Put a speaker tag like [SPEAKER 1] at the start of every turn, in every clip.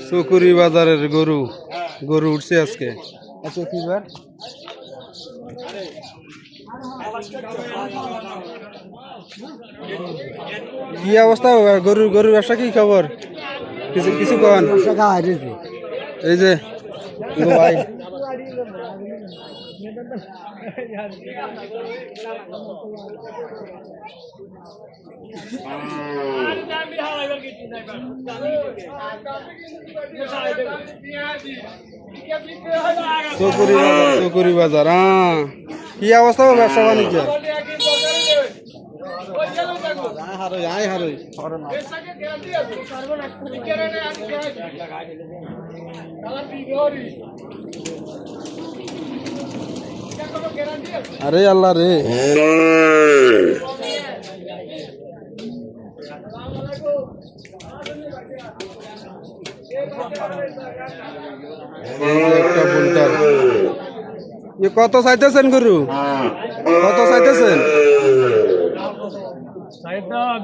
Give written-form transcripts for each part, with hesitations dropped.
[SPEAKER 1] চকুরি বাজারের গরু গরু উঠছে আজকে। আচ্ছা কি বার কি অবস্থা গরুর গরুর ব্যবসা কি খবর কিছু কিছু কন এই যে ভাই চকুরি বাজার হ্যাঁ কি অবস্থা ব্যবসা বাণিজ্য আরে আল্লাহ রে কত চাইতেছেন গরু কত চাইতেছেন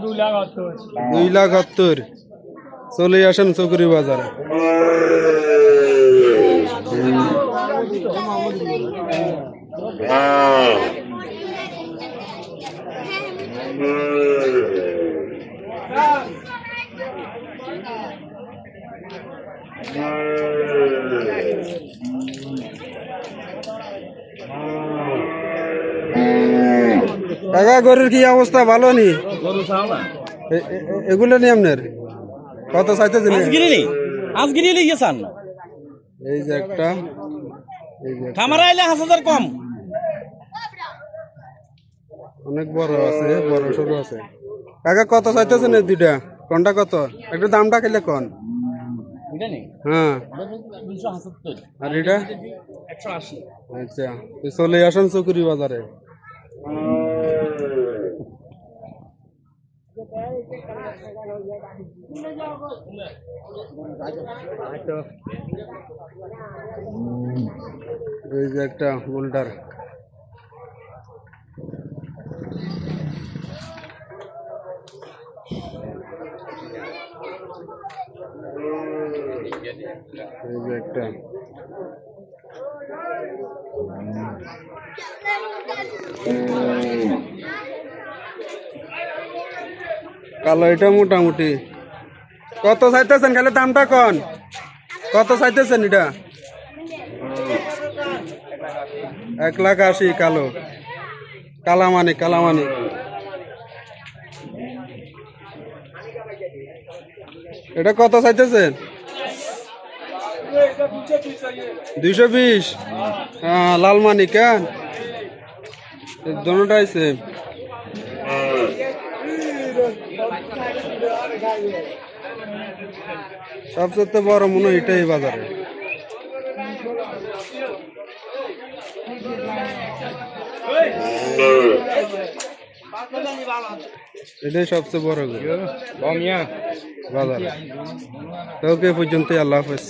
[SPEAKER 1] 2,70,000 চলে আসেন চকুরি বাজারে কাকা গরুর কি অবস্থা ভালো নি এগুলো নি আপনার কত চাইতেছেন এই যে একটা কম অনেক বড় আছে বড় সরু আছে কাকা কত চাইতেছেন দুইটা কোনটা কত একটু দামটা খেলে কোন হ্যাঁ আর এটা 180 আচ্ছা চলে আসেন চকুরি বাজারে এই যে একটা বোল্ডার এই যে একটা কালো এটা মোটামুটি কত চাইতেছেন খালি দামটা কন কত চাইতেছেন এটা 1,80,000 কালো কালামানি কালামানি এটা কত চাইতেছেন 220 হ্যাঁ লালমানি কেন দোনোটাই সেম সবচেয়ে বড় মনে হয় এটাই বাজারে এটাই সবচেয়ে বড় বাজার। ওকে পর্যন্ত আল্লাহ হাফেজ।